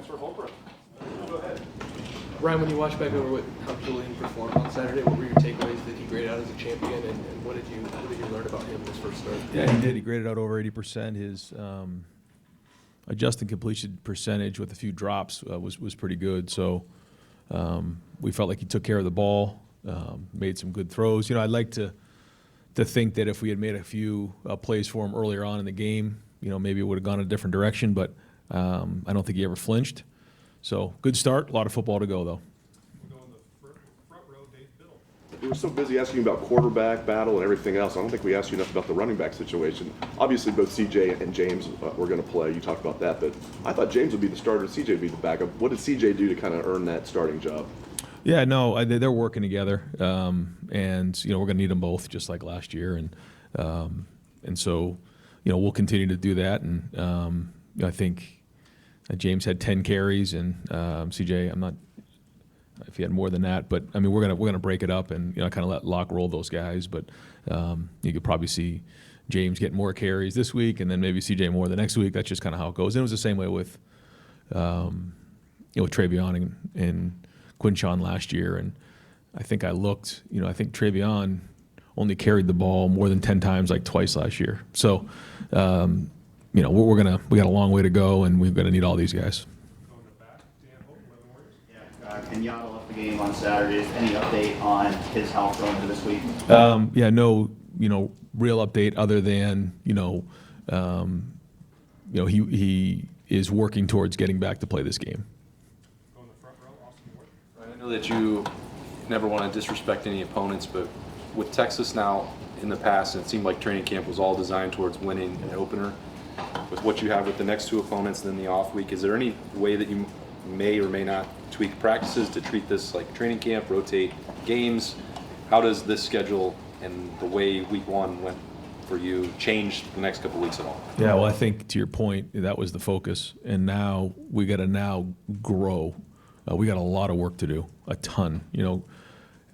for Holbrook. Go ahead. Ryan, when you watch back over how Julian performed on Saturday, what were your takeaways? Did he grade out as a champion, and what did you learn about him this first start? Yeah, he did. He graded out over 80%. His adjusted completion percentage with a few drops was pretty good. So we felt like he took care of the ball, made some good throws. I'd like to think that if we had made a few plays for him earlier on in the game, maybe it would have gone a different direction. But I don't think he ever flinched. So good start. A lot of football to go, though. We'll go in the front row, Dave Biddle. We were so busy asking you about quarterback battle and everything else. I don't think we asked you enough about the running back situation. Obviously, both CJ and James were going to play. You talked about that, but I thought James would be the starter, CJ would be the backup. What did CJ do to kind of earn that starting job? Yeah, no, they're working together, and we're going to need them both, just like last year, and so we'll continue to do that. And I think James had 10 carries, and CJ, I'm not if he had more than that, but I mean we're gonna break it up and kind of let Locke roll those guys. But you could probably see James get more carries this week, and then maybe CJ more the next week. That's just kind of how it goes. And it was the same way with with Travion and Quinshon last year. And I think I looked, I think Travion only carried the ball more than 10 times, like twice last year. So. We got a long way to go, and we're gonna need all these guys. Going to back, Dan Holt, 11 Warriors. Yeah, Kenyatta left the game on Saturday. Any update on his health going into this week? Yeah, no, real update other than he is working towards getting back to play this game. Going to the front row, Austin Ward. Right, I know that you never want to disrespect any opponents, but with Texas now in the past, it seemed like training camp was all designed towards winning an opener. With what you have with the next two opponents and then the off week, is there any way that you may or may not tweak practices to treat this like training camp, rotate games? How does this schedule and the way week one went for you change the next couple of weeks at all? Yeah, well, I think to your point, that was the focus, and now we got to grow. We got a lot of work to do, a ton.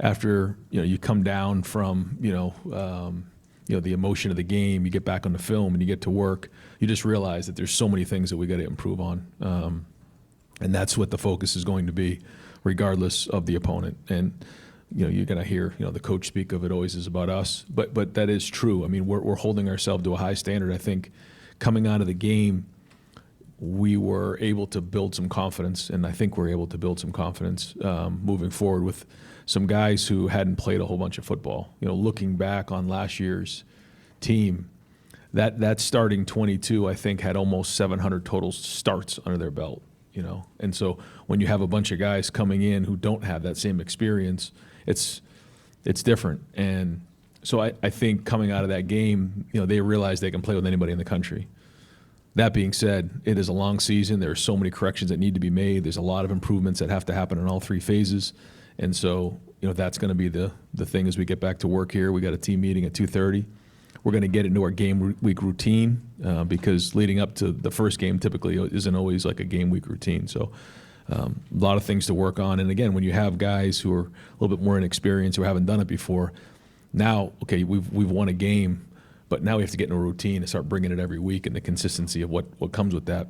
After you come down from the emotion of the game, you get back on the film and you get to work, you just realize that there's so many things that we got to improve on. And that's what the focus is going to be, regardless of the opponent. And, you're going to hear, the coach speak of it always is about us, but that is true. I mean, we're holding ourselves to a high standard. I think coming out of the game, we were able to build some confidence, and I think we're able to build some confidence moving forward with some guys who hadn't played a whole bunch of football. Looking back on last year's team, that starting 22, I think, had almost 700 total starts under their belt. And so when you have a bunch of guys coming in who don't have that same experience, it's different. And so I think coming out of that game, they realize they can play with anybody in the country. That being said, it is a long season. There are so many corrections that need to be made. There's a lot of improvements that have to happen in all three phases. And so, that's going to be the thing as we get back to work here. We got a team meeting at 2:30. We're going to get into our game week routine because leading up to the first game typically isn't always like a game week routine. So a lot of things to work on. And again, when you have guys who are a little bit more inexperienced, who haven't done it before, now, okay, we've won a game, but now we have to get in a routine and start bringing it every week and the consistency of what comes with that.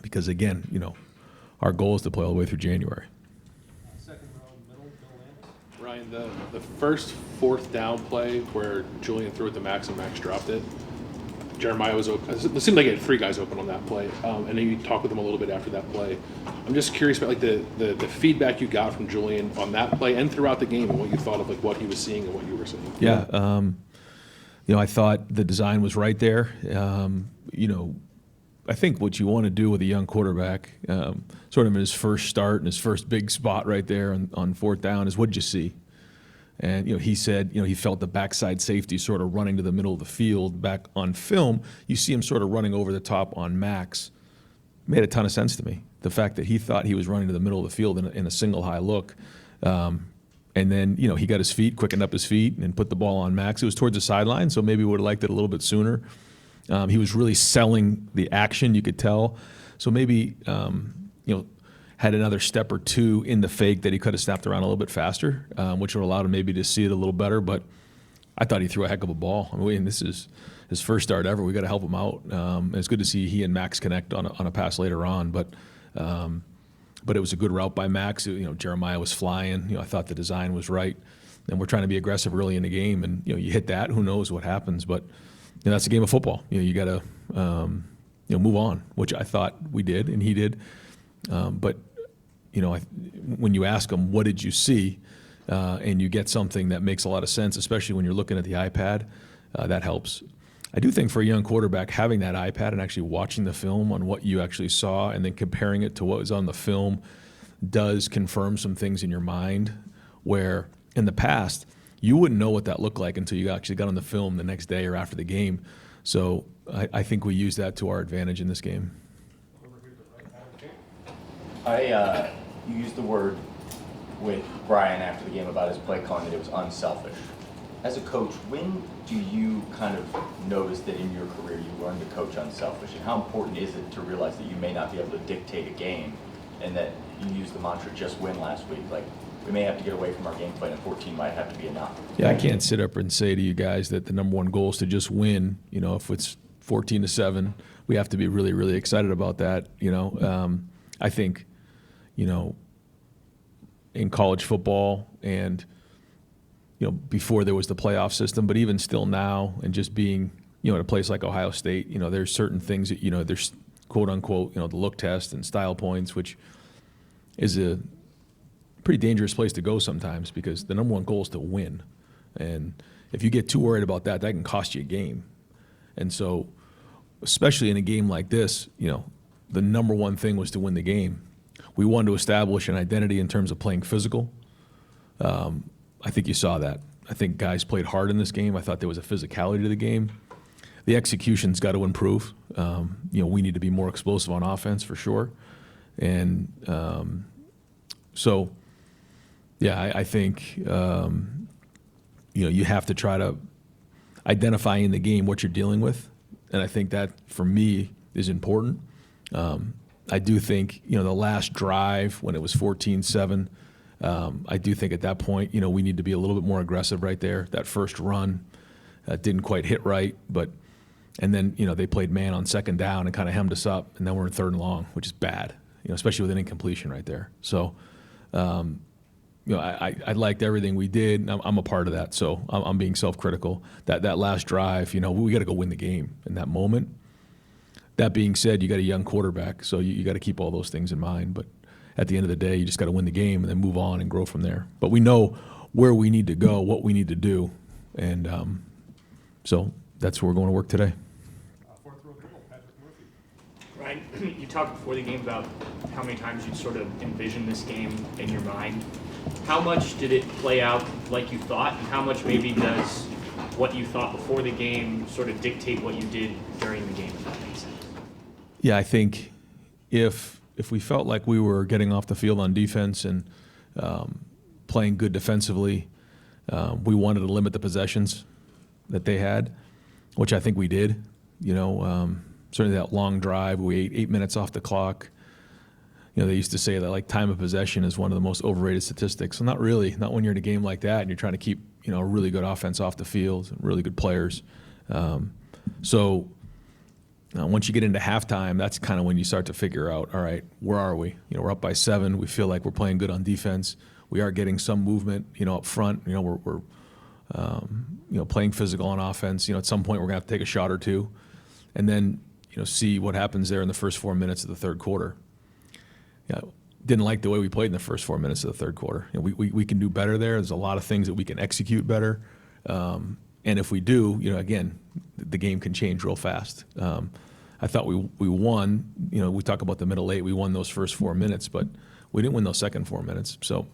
Because again, our goal is to play all the way through January. Second row, middle, Bill Landis. Ryan, the first fourth down play where Julian threw it to Max and Max dropped it, Jeremiah was open. It seemed like he had three guys open on that play, and then you talked with him a little bit after that play. I'm just curious about the feedback you got from Julian on that play and throughout the game, and what you thought of what he was seeing and what you were seeing. Yeah, I thought the design was right there. I think what you want to do with a young quarterback, sort of in his first start and his first big spot right there on fourth down, is what did you see? And he said he felt the backside safety sort of running to the middle of the field. Back on film, you see him sort of running over the top on Max. Made a ton of sense to me. The fact that he thought he was running to the middle of the field in a single high look. And then, he got his feet, quickened up his feet, and put the ball on Max. It was towards the sideline, so maybe we would have liked it a little bit sooner. He was really selling the action, you could tell. So maybe, had another step or two in the fake that he could have snapped around a little bit faster, which would have allowed him maybe to see it a little better. But I thought he threw a heck of a ball. I mean, this is his first start ever. We got to help him out. And it's good to see he and Max connect on a pass later on. But But it was a good route by Max. Jeremiah was flying. I thought the design was right. And we're trying to be aggressive early in the game. And, you hit that, who knows what happens. But that's a game of football. You got to, move on, which I thought we did and he did. But, when you ask them, what did you see? And you get something that makes a lot of sense, especially when you're looking at the iPad, that helps. I do think for a young quarterback, having that iPad and actually watching the film on what you actually saw and then comparing it to what was on the film does confirm some things in your mind where in the past, you wouldn't know what that looked like until you actually got on the film the next day or after the game. So I think we use that to our advantage in this game. You used the word with Brian after the game about his play calling that it was unselfish. As a coach, when do you kind of notice that in your career you learn to coach unselfish? And how important is it to realize that you may not be able to dictate a game and that you used the mantra just win last week? Like, we may have to get away from our game plan and 14 might have to be enough. Yeah, I can't sit up and say to you guys that the number one goal is to just win. If it's 14-7, we have to be really, really excited about that. I think, in college football and, before there was the playoff system, but even still now and just being, at a place like Ohio State, there's certain things that, there's quote unquote, the look test and style points, which is a pretty dangerous place to go sometimes because the number one goal is to win. And if you get too worried about that, that can cost you a game. And so, especially in a game like this, the number one thing was to win the game. We wanted to establish an identity in terms of playing physical. I think you saw that. I think guys played hard in this game. I thought there was a physicality to the game. The execution's got to improve. We need to be more explosive on offense for sure. And I think you have to try to identify in the game what you're dealing with, and I think that for me is important. I do think the last drive when it was 14-7. I do think at that point, we need to be a little bit more aggressive right there. That first run didn't quite hit right, and then, they played man on second down and kind of hemmed us up, and then we're in third and long, which is bad, especially with an incompletion right there. So, I liked everything we did. I'm a part of that, so I'm being self-critical. That last drive, we got to go win the game in that moment. That being said, you got a young quarterback, so you got to keep all those things in mind, but at the end of the day, you just got to win the game and then move on and grow from there. But we know where we need to go, what we need to do, and so that's where we're going to work today. Fourth row middle, Patrick Murphy. Ryan, you talked before the game about how many times you sort of envisioned this game in your mind. How much did it play out like you thought, and how much maybe does what you thought before the game sort of dictate what you did during the game, if that makes sense? Yeah, I think if we felt like we were getting off the field on defense and playing good defensively, we wanted to limit the possessions that they had, which I think we did. Certainly that long drive, we ate 8 minutes off the clock. They used to say that like time of possession is one of the most overrated statistics. So not really, not when you're in a game like that and you're trying to keep a really good offense off the field, really good players. Once you get into halftime, that's kind of when you start to figure out, all right, where are we? We're up by 7. We feel like we're playing good on defense. We are getting some movement, up front. We're playing physical on offense. At some point we're gonna have to take a shot or two, and then see what happens there in the first 4 minutes of the third quarter. Didn't like the way we played in the first 4 minutes of the third quarter. We can do better there. There's a lot of things that we can execute better, and if we do, again, the game can change real fast. I thought we won. We talk about the middle 8. We won those first 4 minutes, but we didn't win those second 4 minutes. So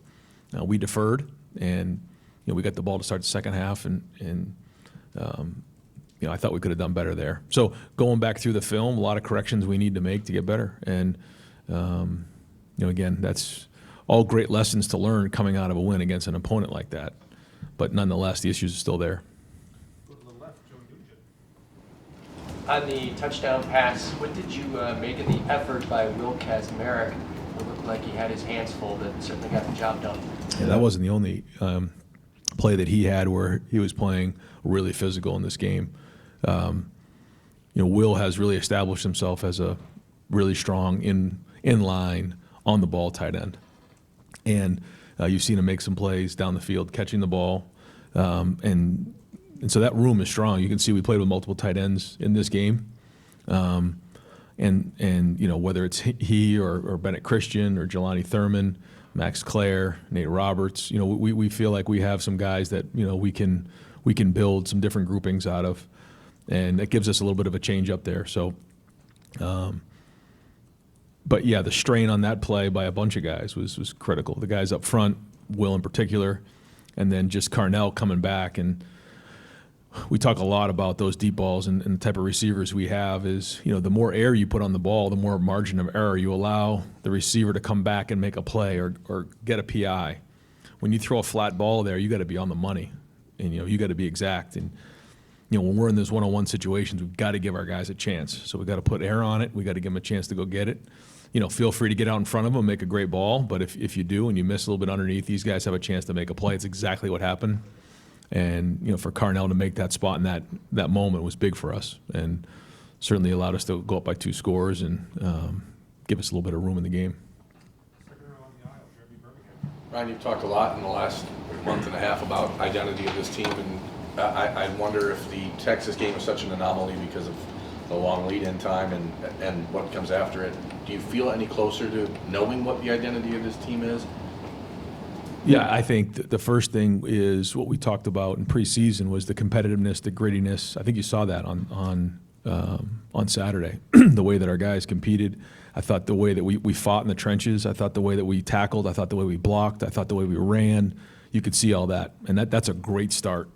we deferred, and we got the ball to start the second half, and I thought we could have done better there. So going back through the film, a lot of corrections we need to make to get better, and again, that's all great lessons to learn coming out of a win against an opponent like that. But nonetheless, the issues are still there. Go to the left, Joe Nugent. On the touchdown pass, what did you make of the effort by Will Kazmarek? It looked like he had his hands full, but certainly got the job done. Yeah, that wasn't the only play that he had where he was playing really physical in this game. Will has really established himself as a really strong in line, on the ball tight end. And you've seen him make some plays down the field, catching the ball. And so that room is strong. You can see we played with multiple tight ends in this game. And whether it's he or Bennett Christian or Jelani Thurman, Max Clare, Nate Roberts, we feel like we have some guys that, we can build some different groupings out of. And that gives us a little bit of a change up there. So, but yeah, the strain on that play by a bunch of guys was critical. The guys up front, Will in particular, and then just Carnell coming back. And we talk a lot about those deep balls and the type of receivers we have is, the more air you put on the ball, the more margin of error you allow the receiver to come back and make a play or get a PI. When you throw a flat ball there, you got to be on the money, and you got to be exact. And when we're in those one-on-one situations, we've got to give our guys a chance. So we've got to put air on it. We got to give them a chance to go get it. Feel free to get out in front of them, make a great ball. But if you do and you miss a little bit underneath, these guys have a chance to make a play. It's exactly what happened. And for Carnell to make that spot in that moment was big for us, and certainly allowed us to go up by 2 scores and give us a little bit of room in the game. Second row on the aisle, Jeremy Birmingham. Ryan, you've talked a lot in the last month and a half about identity of this team, and I wonder if the Texas game is such an anomaly because of the long lead-in time and what comes after it. Do you feel any closer to knowing what the identity of this team is? Yeah, I think the first thing is what we talked about in preseason was the competitiveness, the grittiness. I think you saw that on Saturday, the way that our guys competed. I thought the way that we fought in the trenches. I thought the way that we tackled. I thought the way we blocked. I thought the way we ran. You could see all that, and that's a great start.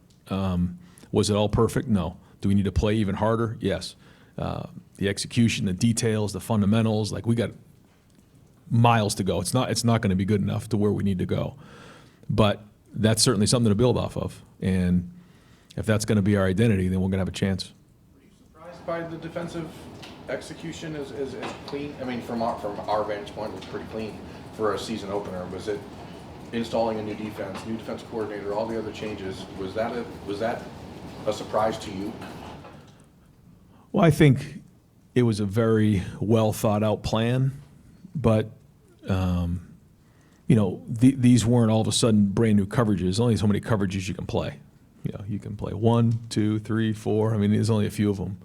Was it all perfect? No. Do we need to play even harder? Yes. The execution, the details, the fundamentals, we got miles to go. It's not going to be good enough to where we need to go. But that's certainly something to build off of. And if that's going to be our identity, then we're going to have a chance. Were you surprised by the defensive execution as clean? I mean, from our vantage point, it was pretty clean for a season opener. Was it installing a new defense coordinator, all the other changes? Was that a surprise to you? Well, I think it was a very well thought out plan, but these weren't all of a sudden brand new coverages. There's only so many coverages you can play. You can play 1, 2, 3, 4. I mean, there's only a few of them.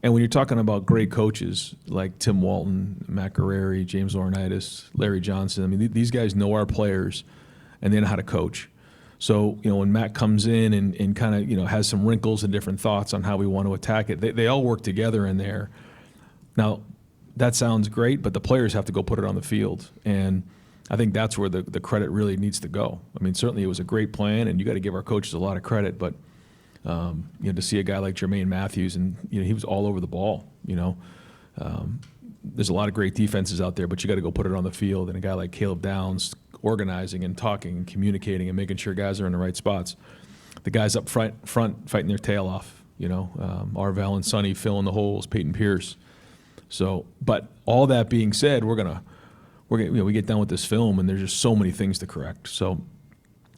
And when you're talking about great coaches like Tim Walton, Matt Guerrieri, James Laurinaitis, Larry Johnson, I mean, these guys know our players and they know how to coach. So, when Matt comes in and kind of, has some wrinkles and different thoughts on how we want to attack it, they all work together in there. Now, that sounds great, but the players have to go put it on the field. And I think that's where the credit really needs to go. I mean, certainly it was a great plan, and you got to give our coaches a lot of credit, but to see a guy like Jermaine Matthews, and he was all over the ball. There's a lot of great defenses out there, but you got to go put it on the field. And a guy like Caleb Downs organizing and talking and communicating and making sure guys are in the right spots. The guys up front fighting their tail off. Arvell and Sonny filling the holes, Peyton Pierce. So, but all that being said, we get done with this film, and there's just so many things to correct. So,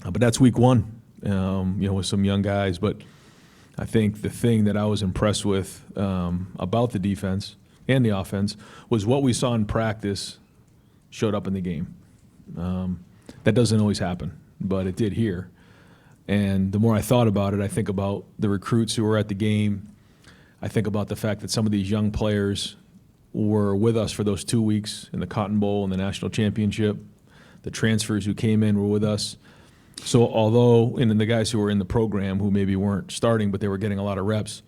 but that's week 1, with some young guys. But I think the thing that I was impressed with about the defense and the offense was what we saw in practice showed up in the game. That doesn't always happen, but it did here. And the more I thought about it, I think about the recruits who were at the game. I think about the fact that some of these young players were with us for those 2 weeks in the Cotton Bowl and the National Championship. The transfers who came in were with us. So although, and then the guys who were in the program who maybe weren't starting, but they were getting a lot of reps,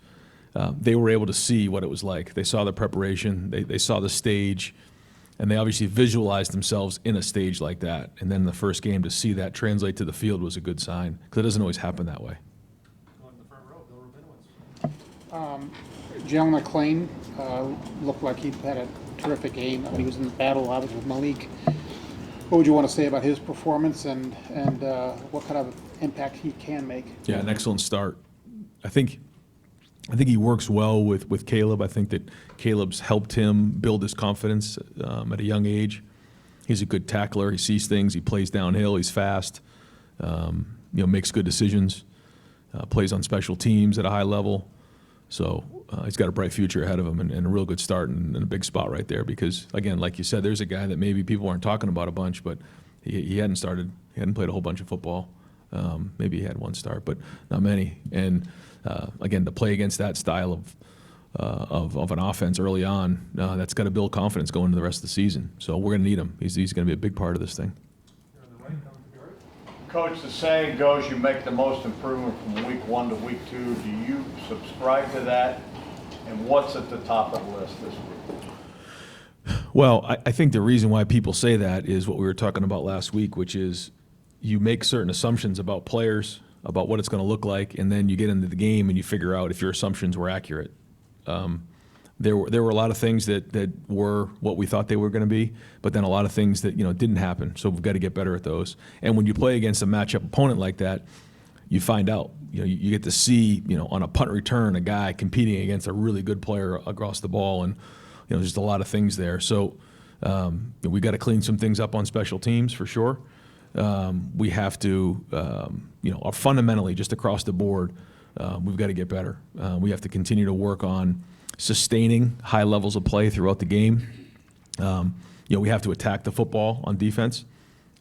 they were able to see what it was like. They saw the preparation, they saw the stage, and they obviously visualized themselves in a stage like that. And then the first game, to see that translate to the field was a good sign, because it doesn't always happen that way. Going to the front row, Bill Rabinowitz. Jalen McClain looked like he had a terrific game. I mean, he was in the battle, obviously, with Malik. What would you want to say about his performance and what kind of impact he can make? Yeah, an excellent start. I think he works well with Caleb. I think that Caleb's helped him build his confidence at a young age. He's a good tackler. He sees things. He plays downhill. He's fast. Makes good decisions. Plays on special teams at a high level. So he's got a bright future ahead of him and a real good start and a big spot right there because, again, like you said, there's a guy that maybe people aren't talking about a bunch, but he hadn't started. He hadn't played a whole bunch of football. Maybe he had one start, but not many. And, again, to play against that style of an offense early on, that's got to build confidence going into the rest of the season. So we're going to need him. He's going to be a big part of this thing. Coach, the saying goes you make the most improvement from week 1 to week 2. Do you subscribe to that? And what's at the top of the list this week? Well, I think the reason why people say that is what we were talking about last week, which is you make certain assumptions about players, about what it's going to look like, and then you get into the game and you figure out if your assumptions were accurate. There were a lot of things that were what we thought they were going to be, but then a lot of things that didn't happen. So we've got to get better at those. And when you play against a matchup opponent like that, you find out. You get to see on a punt return a guy competing against a really good player across the ball, and there's just a lot of things there. So we got to clean some things up on special teams for sure. We have to fundamentally just across the board. We've got to get better. We have to continue to work on sustaining high levels of play throughout the game. We have to attack the football on defense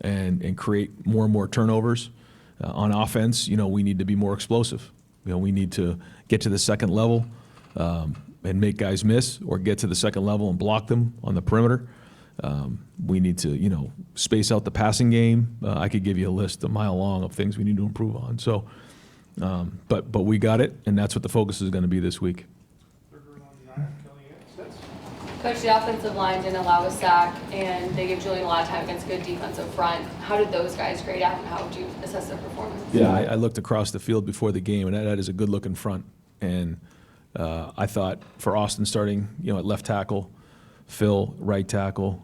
and create more and more turnovers. On offense, we need to be more explosive. We need to get to the second level and make guys miss, or get to the second level and block them on the perimeter. We need to, space out the passing game. I could give you a list a mile long of things we need to improve on. So, but we got it, and that's what the focus is going to be this week. Coach, the offensive line didn't allow a sack, and they gave Julian a lot of time against a good defensive front. How did those guys grade out, and how would you assess their performance? Yeah, I looked across the field before the game, and that is a good-looking front. And I thought for Austin starting, at left tackle, Phil right tackle,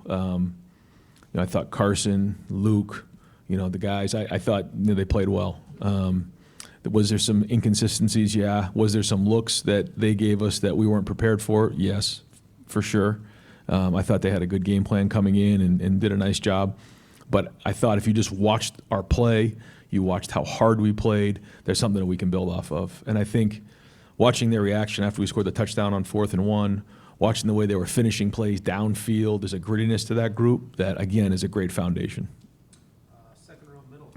I thought Carson, Luke, the guys, I thought they played well. Was there some inconsistencies? Yeah. Was there some looks that they gave us that we weren't prepared for? Yes, for sure. I thought they had a good game plan coming in and did a nice job. But I thought if you just watched our play, you watched how hard we played, there's something that we can build off of. And I think watching their reaction after we scored the touchdown on 4th and 1, watching the way they were finishing plays downfield, there's a grittiness to that group that, again, is a great foundation. Second row middle,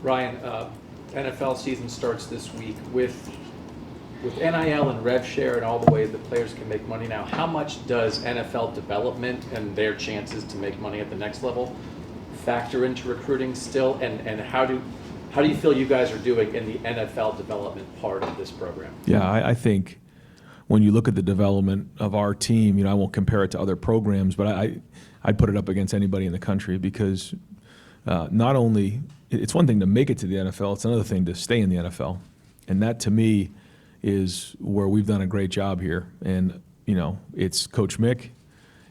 Ryan, NFL season starts this week with NIL and rev share and all the ways that players can make money now. How much does NFL development and their chances to make money at the next level factor into recruiting still? And how do you feel you guys are doing in the NFL development part of this program? Yeah, I think when you look at the development of our team, I won't compare it to other programs, but I'd put it up against anybody in the country because not only it's one thing to make it to the NFL, it's another thing to stay in the NFL. And that, to me, is where we've done a great job here. And, it's Coach Mick,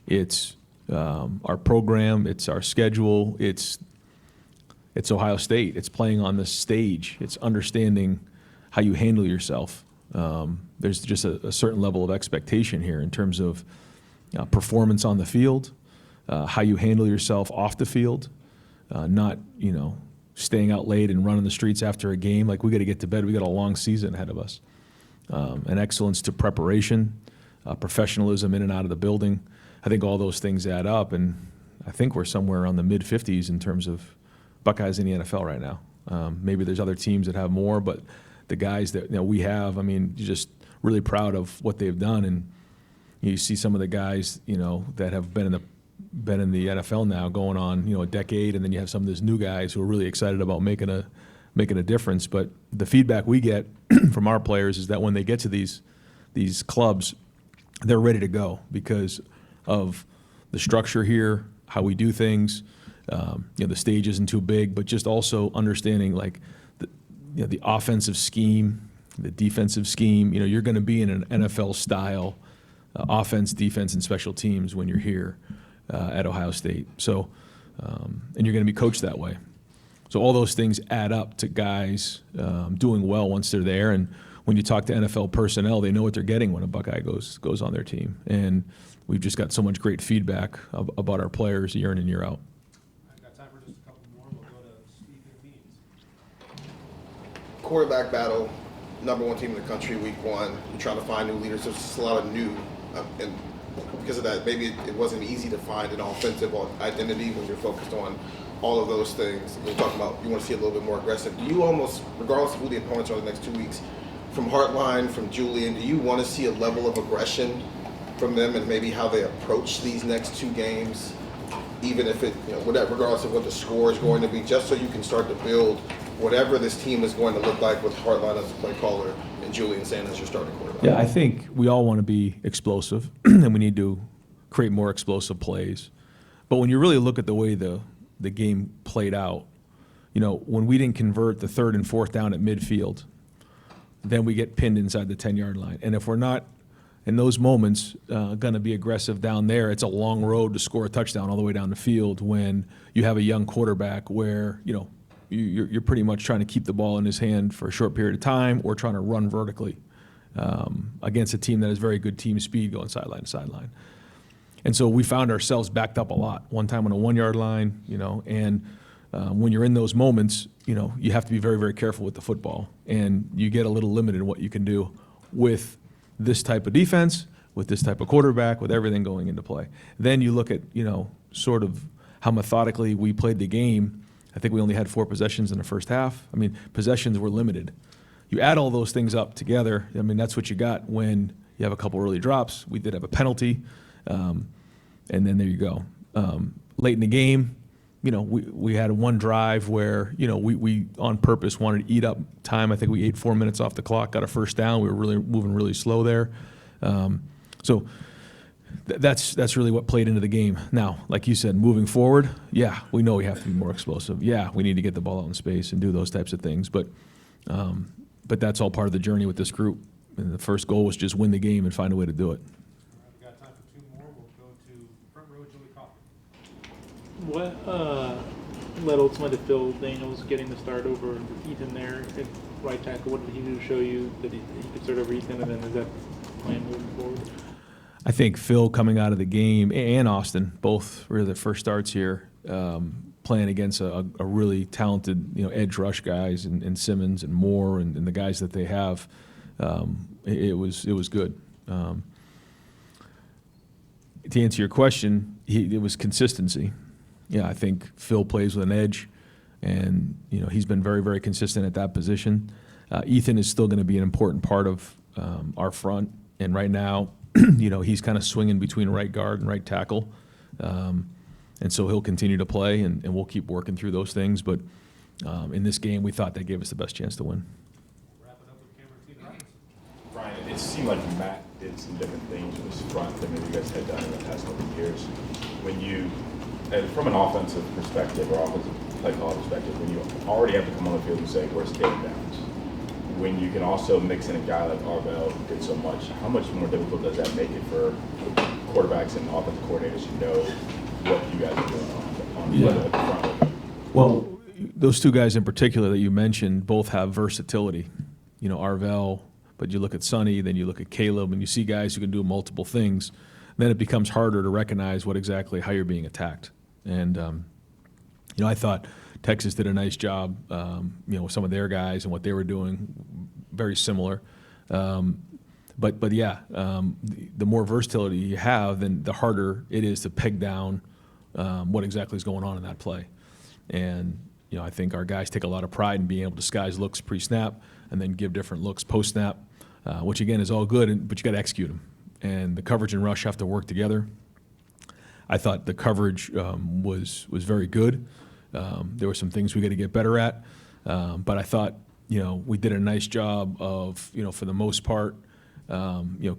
it's our program, it's our schedule, it's Ohio State, it's playing on the stage, it's understanding how you handle yourself. There's just a certain level of expectation here in terms of performance on the field, how you handle yourself off the field, not, staying out late and running the streets after a game. Like, we got to get to bed. We got a long season ahead of us. An excellence to preparation, professionalism in and out of the building. I think all those things add up, and I think we're somewhere around the mid-50s in terms of Buckeyes in the NFL right now. Maybe there's other teams that have more, but the guys that we have, you're just really proud of what they've done. And you see some of the guys, that have been in the NFL now going on, a decade, and then you have some of those new guys who are really excited about making a difference. But the feedback we get from our players is that when they get to these clubs, they're ready to go because of the structure here, how we do things. The stage isn't too big, but just also understanding the offensive scheme, the defensive scheme. You're going to be in an NFL style offense, defense, and special teams when you're here at Ohio State. So, and you're going to be coached that way. So all those things add up to guys doing well once they're there. And when you talk to NFL personnel, they know what they're getting when a Buckeye goes on their team. And we've just got so much great feedback about our players year in and year out. I've got time for just a couple more. We'll go to Steve Beans. Quarterback battle #1 team in the country week 1. You're trying to find new leaders. There's just a lot of new, and because of that, maybe it wasn't easy to find an offensive identity when you're focused on all of those things. We're talking about you want to see a little bit more aggressive. Do you almost, regardless of who the opponents are the next 2 weeks, from Hartline, from Julian, do you want to see a level of aggression from them and maybe how they approach these next 2 games, even if it, whatever, regardless of what the score is going to be, just so you can start to build whatever this team is going to look like with Hartline as a play caller and Julian Sanders as your starting quarterback? Yeah, I think we all want to be explosive, and we need to create more explosive plays. But when you really look at the way the game played out, when we didn't convert the 3rd and 4th down at midfield, then we get pinned inside the 10-yard line. And if we're not, in those moments, going to be aggressive down there, it's a long road to score a touchdown all the way down the field when you have a young quarterback where, you're pretty much trying to keep the ball in his hand for a short period of time or trying to run vertically against a team that has very good team speed going sideline to sideline. And so we found ourselves backed up a lot. One time on a 1-yard line, and when you're in those moments, you have to be very, very careful with the football. And you get a little limited in what you can do with this type of defense, with this type of quarterback, with everything going into play. Then you look at, sort of how methodically we played the game. I think we only had 4 possessions in the first half. I mean, possessions were limited. You add all those things up together, I mean, that's what you got when you have a couple early drops. We did have a penalty, and then there you go. Late in the game, we had one drive where, we on purpose wanted to eat up time. I think we ate 4 minutes off the clock, got a first down. We were really moving really slow there. So that's really what played into the game. Now, like you said, moving forward, yeah, we know we have to be more explosive. Yeah, we need to get the ball out in space and do those types of things. But that's all part of the journey with this group. And the first goal was just win the game and find a way to do it. We've got time for 2 more. We'll go to front row, Julie Coffey. What led ultimately to Phil Daniels getting the start over Ethan there at right tackle? What did he do to show you that he could start over Ethan, and then is that plan moving forward? I think Phil coming out of the game, and Austin, both were the first starts here, playing against a really talented, edge rush guys and Simmons and Moore and the guys that they have. It was good. To answer your question, it was consistency. Yeah, I think Phil plays with an edge, and he's been very, very consistent at that position. Ethan is still going to be an important part of our front, and right now, he's kind of swinging between right guard and right tackle, and so he'll continue to play, and we'll keep working through those things. But in this game, we thought that gave us the best chance to win. Wrap it up with Cameron T. Brian, it seemed like Matt did some different things in this front than maybe you guys had done in the past couple of years. When you, from an offensive perspective or offensive play call perspective, when you already have to come on the field and say, where's Tatum Downs? When you can also mix in a guy like Arvell who did so much, how much more difficult does that make it for quarterbacks and offensive coordinators who know what you guys are doing on the front? Well, those 2 guys in particular that you mentioned both have versatility. Arvell, but you look at Sonny, then you look at Caleb, and you see guys who can do multiple things. Then it becomes harder to recognize how you're being attacked. And, I thought Texas did a nice job, with some of their guys and what they were doing, very similar. But yeah, the more versatility you have, then the harder it is to peg down what exactly is going on in that play. And, I think our guys take a lot of pride in being able to disguise looks pre-snap and then give different looks post-snap, which again is all good, but you got to execute them. And the coverage and rush have to work together. I thought the coverage was very good. There were some things we got to get better at, but I thought we did a nice job of for the most part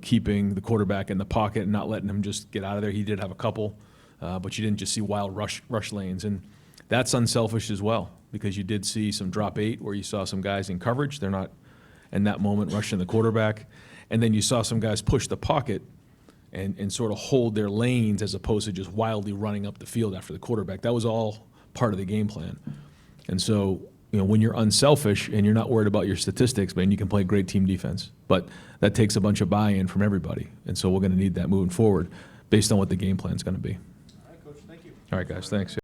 keeping the quarterback in the pocket and not letting him just get out of there. He did have a couple, but you didn't just see wild rush lanes, and that's unselfish as well because you did see some drop 8 where you saw some guys in coverage. They're not in that moment rushing the quarterback, and then you saw some guys push the pocket and sort of hold their lanes as opposed to just wildly running up the field after the quarterback. That was all part of the game plan. And so, when you're unselfish and you're not worried about your statistics, man, you can play great team defense. But that takes a bunch of buy-in from everybody. And so we're going to need that moving forward based on what the game plan is going to be. All right, Coach, thank you. All right, guys, thanks.